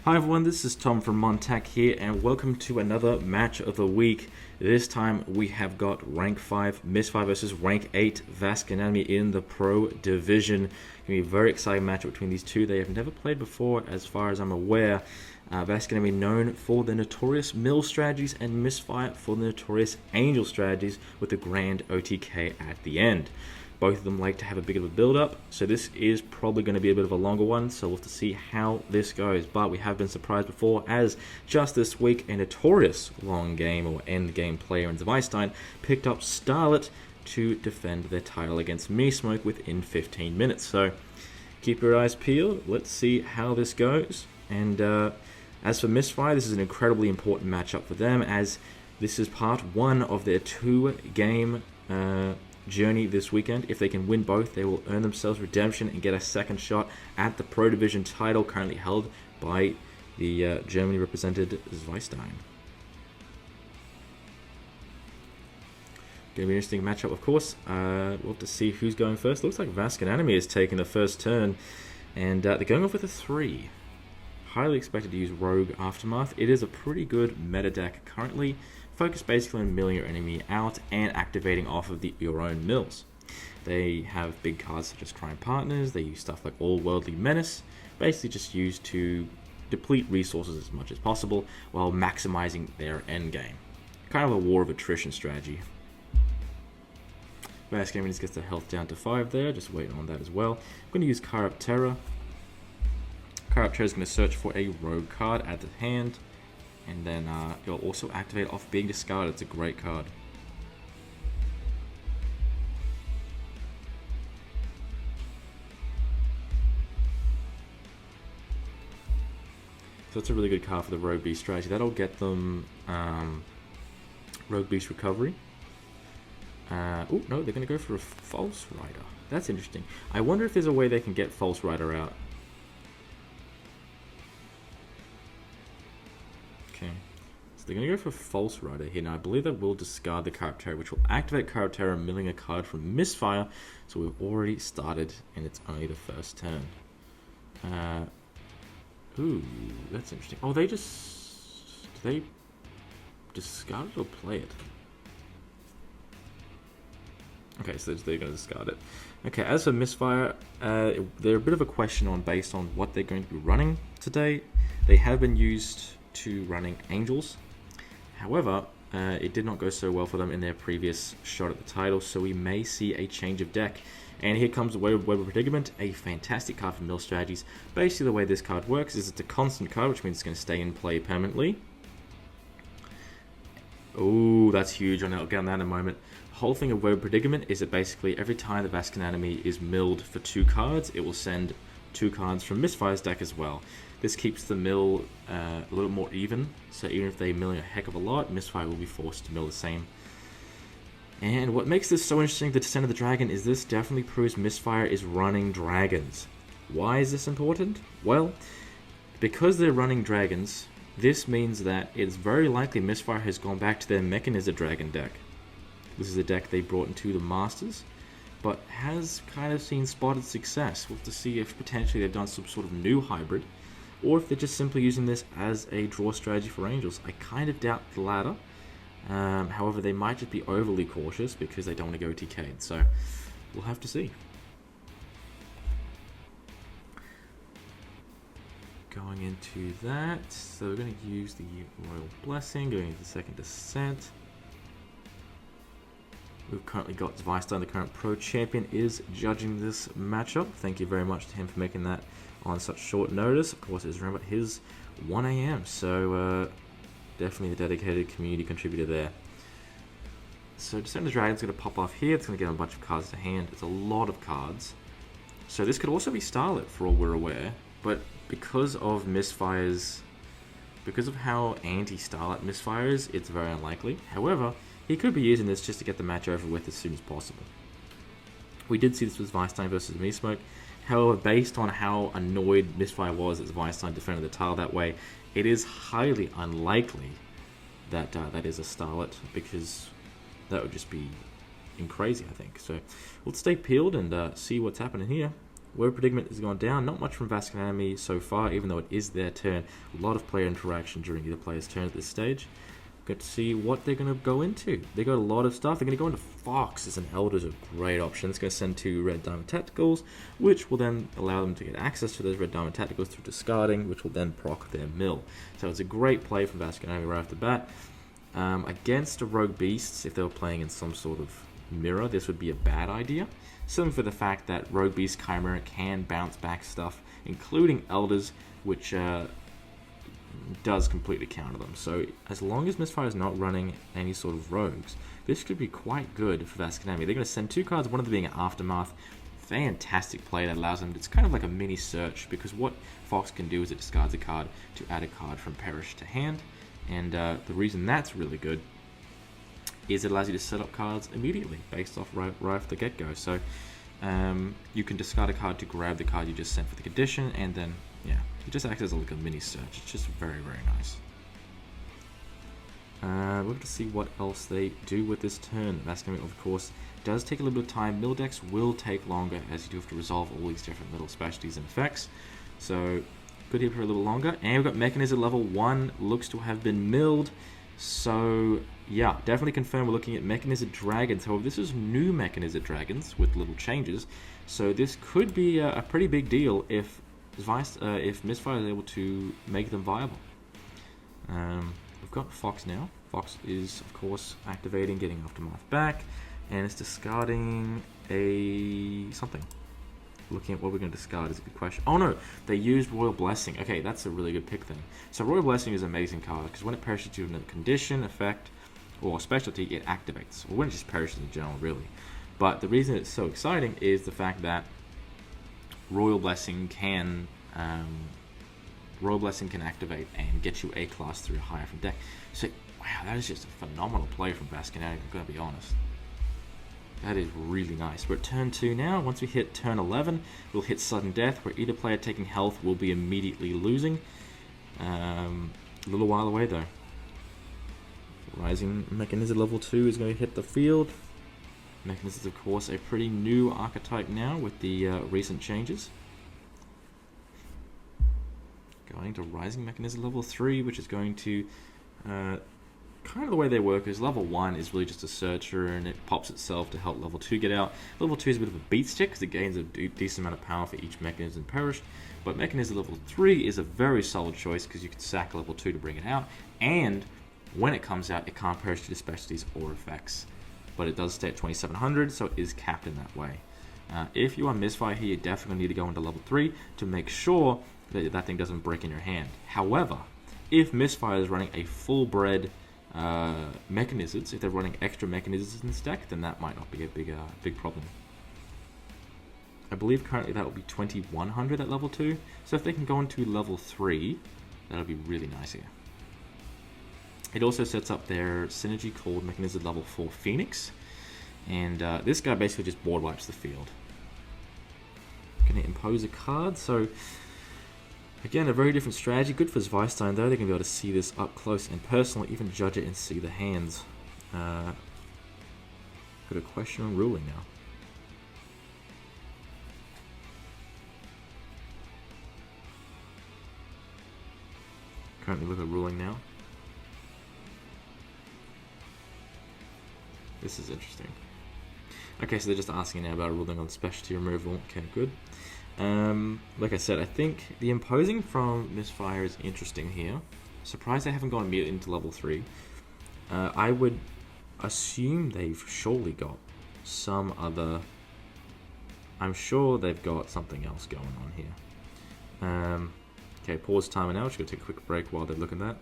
Hi everyone, this is Tom from MonTac here, and welcome to another match of the week. This time we have got rank 5 Mystfire versus rank 8 Vascanatomy in the Pro Division. It's going to be a very exciting match between these two. They have never played before as far as I'm aware. Vascanatomy known for the notorious mill strategies and Mystfire for the notorious angel strategies with the grand OTK at the end. Both of them like to have a bit of a build-up, so this is probably going to be a bit of a longer one, so we'll have to see how this goes. But we have been surprised before, as just this week, a notorious long game or end game player in Zweistein picked up Starlet to defend their title against Mystfire within 15 minutes. So keep your eyes peeled, let's see how this goes. And as for Mystfire, this is an incredibly important matchup for them, as this is part one of their 2-game journey this weekend. If they can win both, they will earn themselves redemption and get a second shot at the Pro Division title currently held by the Germany represented Zweistein. Going to be an interesting matchup, of course. We'll have to see who's going first. Looks like Vascanatomy is taking the first turn, and they're going off with a 3. Highly expected to use Rogue Aftermath. It is a pretty good meta deck currently, focused basically on milling your enemy out and activating off of your own mills. They have big cards such as Crime Partners. They use stuff like All Worldly Menace, basically just used to deplete resources as much as possible while maximizing their endgame. Kind of a war of attrition strategy. Vascanatomy just gets the health down to 5 there, just waiting on that as well. I'm going to use Corrupt Terror. Corrupt Terror is going to search for a rogue card at the hand, and then it'll also activate off being discarded. It's a great card. So it's a really good card for the Rogue Beast strategy. That'll get them Rogue Beast Recovery. Oh no, they're going to go for a False Rider. That's interesting. I wonder if there's a way they can get False Rider out. Okay, so they're going to go for False Rider here. Now I believe that will discard the Corrupt Terror, which will activate Corrupt Terror, milling a card from Mystfire. So we've already started, and it's only the first turn. Ooh, that's interesting. Oh, do they discard it or play it? Okay, so they're going to discard it. Okay, as for Mystfire, they're a bit of a question based on what they're going to be running today. They have been used to running Angels. However, it did not go so well for them in their previous shot at the title, so we may see a change of deck. And here comes the Web of Predicament, a fantastic card for mill strategies. Basically, the way this card works is it's a constant card, which means it's going to stay in play permanently. Oh, that's huge. I'll get on that in a moment. The whole thing of Web of Predicament is that basically every time the Vascanatomy is milled for 2 cards, it will send 2 cards from Mystfire's deck as well. This keeps the mill a little more even, so even if they mill a heck of a lot, Mystfire will be forced to mill the same. And what makes this so interesting, the Descent of the Dragon, is this definitely proves Mystfire is running dragons. Why is this important? Well, because they're running dragons, this means that it's very likely Mystfire has gone back to their Mechanizer Dragon deck. This is a deck they brought into the Masters, but has kind of seen spotted success. We'll have to see if potentially they've done some sort of new hybrid, or if they're just simply using this as a draw strategy for Angels. I kind of doubt the latter. However, they might just be overly cautious because they don't want to go TK'd, so we'll have to see. Going into that, so we're going to use the Royal Blessing, going into the second Descent. We've currently got Zweistein, the current Pro Champion, is judging this matchup. Thank you very much to him for making that on such short notice. Of course, it's around about his 1 AM, so definitely a dedicated community contributor there. So Descent of the Dragon's going to pop off here. It's going to get a bunch of cards to hand. It's a lot of cards. So this could also be Starlet for all we're aware, but because of how anti-Starlet Mystfire is, it's very unlikely. However, he could be using this just to get the match over with as soon as possible. We did see this with Zweistein versus Mystfire. However, based on how annoyed Mystfire was that Zweistein defended the tile that way, it is highly unlikely that that is a Starlet, because that would just be crazy, I think. So we'll stay peeled and see what's happening here. Word Predicament has gone down. Not much from Vascanatomy so far, even though it is their turn. A lot of player interaction during either player's turn at this stage. Good to see what they're going to go into. They got a lot of stuff. They're going to go into Foxes and Elders, a great option. It's going to send 2 Red Diamond Tacticals, which will then allow them to get access to those Red Diamond Tacticals through discarding, which will then proc their mill. So it's a great play from Vascanatomy right off the bat. Against a Rogue Beasts, if they were playing in some sort of mirror, this would be a bad idea. Simply for the fact that Rogue Beast Chimera can bounce back stuff, including Elders, which does completely counter them. So as long as Mystfire is not running any sort of rogues, this could be quite good for Vascanatomy. They're going to send 2 cards, one of them being an Aftermath. Fantastic play that allows them, it's kind of like a mini search, because what Fox can do is it discards a card to add a card from Perish to hand. And the reason that's really good is it allows you to set up cards immediately based off right off the get-go. So you can discard a card to grab the card you just sent for the condition, and then it just acts as like a mini search. It's just very, very nice. We're going to see what else they do with this turn. Vascanatomy, of course, does take a little bit of time. Mill decks will take longer, as you do have to resolve all these different little specialties and effects. So good here for a little longer. And we've got Mechanism level 1, looks to have been milled. So yeah, definitely confirm we're looking at Mechanized Dragons. However, this is new Mechanized Dragons with little changes. So this could be a pretty big deal if Mystfire is able to make them viable. We've got Fox now. Fox is, of course, activating, getting Aftermath back, and it's discarding something. Looking at what we're going to discard is a good question. Oh no, they used Royal Blessing. Okay, that's a really good pick then. So Royal Blessing is an amazing card, because when it perishes due to a condition, effect, or specialty, it activates. Or when it just perishes in general, really. But the reason it's so exciting is the fact that Royal Blessing can activate and get you a class through higher from deck. So wow, that is just a phenomenal play from Vascanatomy, I'm gonna be honest. That is really nice. We're at turn 2 now. Once we hit turn 11, we'll hit Sudden Death, where either player taking health will be immediately losing. A little while away though. Rising Mechanism level 2 is going to hit the field. Mechanism is, of course, a pretty new archetype now with the recent changes. Going to Rising Mechanism level 3, which is going to... kind of the way they work is level 1 is really just a searcher, and it pops itself to help level 2 get out. Level 2 is a bit of a beat stick, because it gains a decent amount of power for each mechanism perished. But Mechanism level 3 is a very solid choice, because you can sack level 2 to bring it out, and when it comes out, it can't perish due to specialties or effects. But it does stay at 2700, so it is capped in that way. If you are Mystfire here, you definitely need to go into level 3 to make sure that that thing doesn't break in your hand. However, if Mystfire is running a full-bred mechanisms, if they're running extra mechanisms in this deck, then that might not be a big problem. I believe currently that will be 2100 at level 2, so if they can go into level 3, that'll be really nice here. It also sets up their synergy called Mechanism level 4 Phoenix, and this guy basically just board wipes the field. Going to impose a card, so again, a very different strategy. Good for Zweistein though, they're going to be able to see this up close and personal, even judge it and see the hands. Got a question on ruling now. Currently look at ruling now. This is interesting. Okay, so they're just asking now about a ruling on specialty removal. Okay, good. Like I said, I think the imposing from Mystfire is interesting here. Surprised they haven't gone immediately into level 3. I would assume they've surely got some other... I'm sure they've got something else going on here. Okay, pause timer now. Just going to take a quick break while they look at that.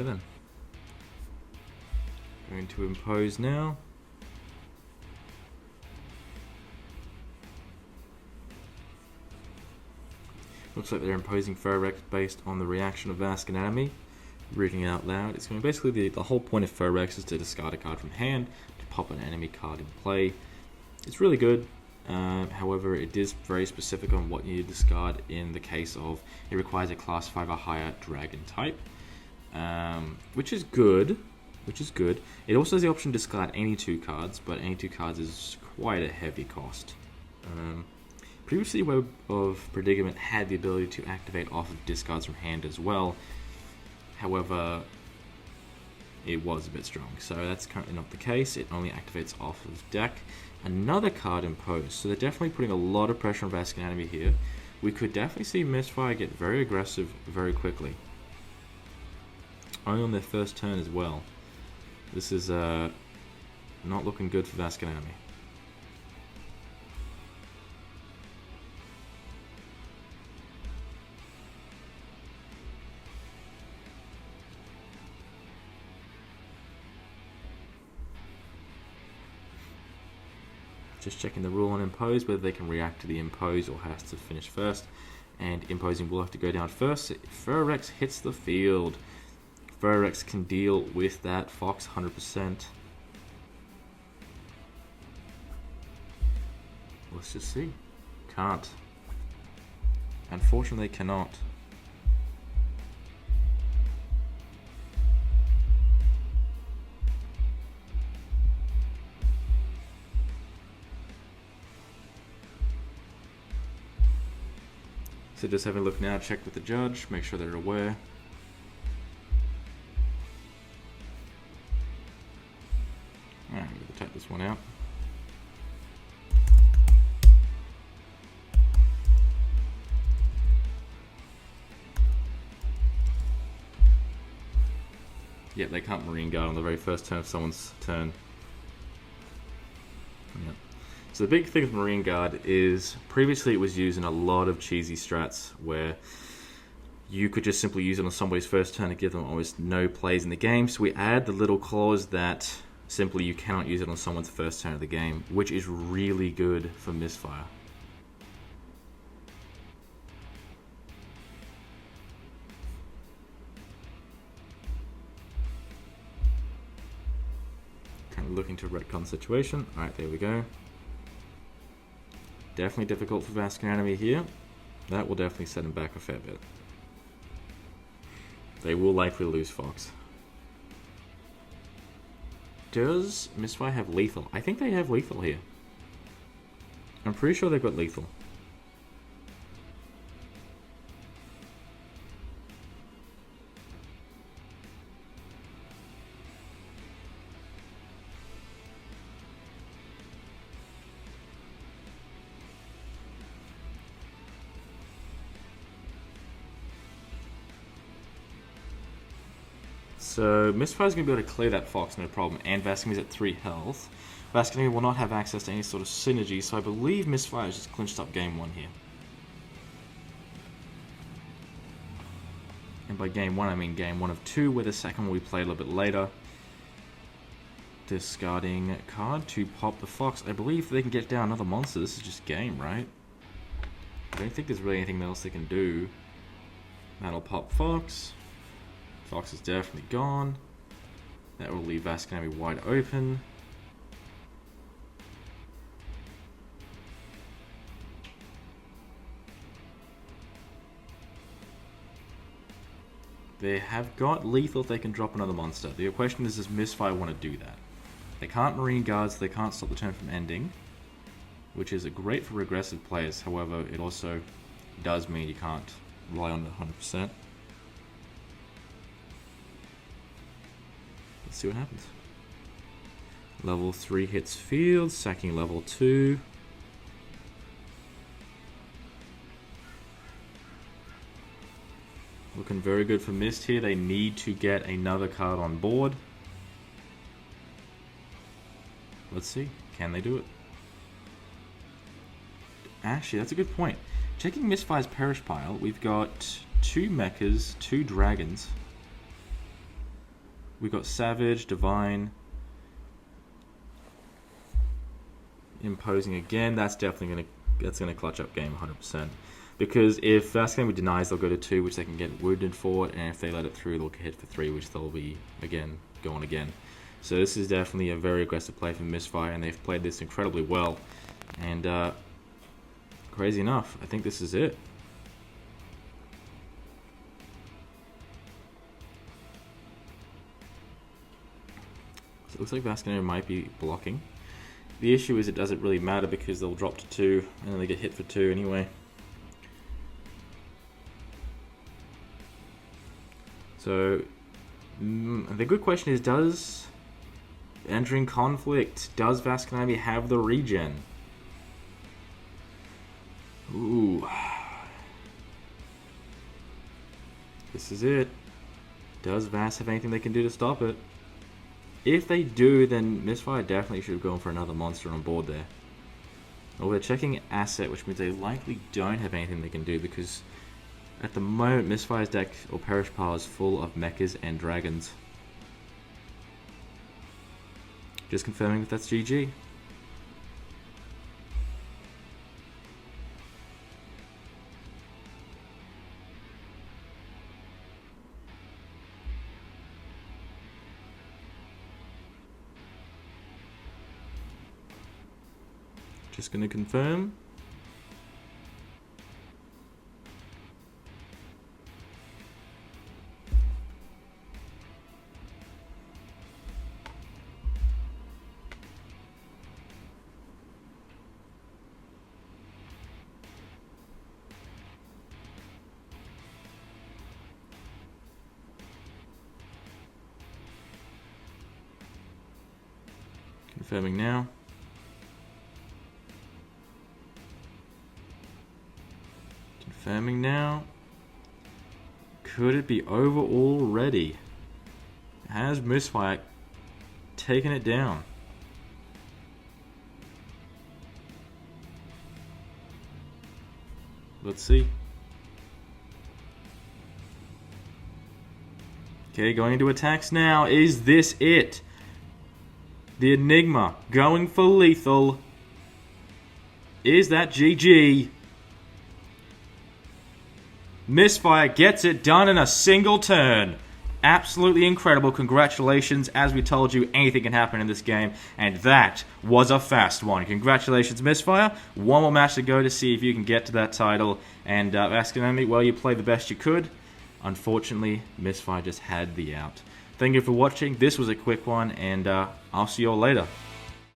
Alrighty then. Going to impose now. Looks like they're imposing Furrex based on the reaction of Vascanatomy. Reading it out loud, it's going to basically the whole point of Furrex is to discard a card from hand to pop an enemy card in play. It's really good. However, it is very specific on what you discard in the case of it requires a class 5 or higher dragon type, which is good. It also has the option to discard any 2 cards, but any 2 cards is quite a heavy cost. Previously, Web of Predicament had the ability to activate off of discards from hand as well. However, it was a bit strong, so that's currently not the case. It only activates off of deck. Another card imposed, so they're definitely putting a lot of pressure on Vascanatomy here. We could definitely see Mystfire get very aggressive very quickly. Only on their first turn as well. This is not looking good for Vascanatomy. Just checking the rule on impose, whether they can react to the impose or has to finish first. And imposing will have to go down first. Furrex hits the field. Furrex can deal with that Fox 100%. Let's just see. Can't. Unfortunately, they cannot. So just having a look now, check with the judge, make sure they're aware. Alright, I'm going to tap this one out. Yep, they can't Marine Guard on the very first turn of someone's turn. Yep. So the big thing with Marine Guard is previously it was used in a lot of cheesy strats where you could just simply use it on somebody's first turn to give them almost no plays in the game. So we add the little clause that simply you cannot use it on someone's first turn of the game, which is really good for Mystfire. Kind of looking to retcon the situation. Alright, there we go. Definitely difficult for Vascanatomy here. That will definitely set him back a fair bit. They will likely lose Fox. Does Mystfire have lethal? I think they have lethal here. I'm pretty sure they've got lethal. So Mystfire's going to be able to clear that Fox, no problem, and Vascanatomy's at 3 health. Vascanomy will not have access to any sort of synergy, so I believe Mystfire has just clinched up game 1 here. And by game 1, I mean game 1 of 2, where the second will be played a little bit later. Discarding a card to pop the Fox. I believe they can get down another monster. This is just game, right? I don't think there's really anything else they can do. That'll pop Fox. Fox is definitely gone. That will leave Vascanatomy wide open. They have got lethal if they can drop another monster. The question is, does Mystfire want to do that? They can't Marine Guards, they can't stop the turn from ending, which is great for regressive players. However, it also does mean you can't rely on it 100%. Let's see what happens. Level 3 hits field, sacking level 2. Looking very good for Myst here. They need to get another card on board. Let's see. Can they do it? Actually, that's a good point. Checking Mystfire's Perish pile, we've got 2 mechas, 2 dragons. We got Savage, Divine, Imposing again. That's definitely gonna clutch up game 100%. Because if Vascanatomy denies, they'll go to 2, which they can get wounded for, and if they let it through, they'll hit for 3, which they'll be again going again. So this is definitely a very aggressive play from Mystfire, and they've played this incredibly well. And crazy enough, I think this is it. So it looks like Vascanatomy might be blocking. The issue is it doesn't really matter because they'll drop to 2 and then they get hit for 2 anyway. So the good question is, does entering conflict, does Vascanatomy have the regen? Ooh. This is it. Does Vas have anything they can do to stop it? If they do, then Mystfire definitely should have gone for another monster on board there. Well, they're checking asset, which means they likely don't have anything they can do, because at the moment Mystfire's deck, or Perish Pile, is full of mechas and dragons. Just confirming that that's GG. Just going to confirm. Confirming now. Confirming now. Could it be over already? Has Mystfire taken it down? Let's see. Okay, going into attacks now. Is this it? The Enigma going for lethal. Is that GG? Mystfire gets it done in a single turn. Absolutely incredible. Congratulations. As we told you, anything can happen in this game, and that was a fast one. Congratulations, Mystfire. One more match to go to see if you can get to that title. And Vascanatomy, well, you played the best you could. Unfortunately, Mystfire just had the out. Thank you for watching. This was a quick one, and I'll see you all later.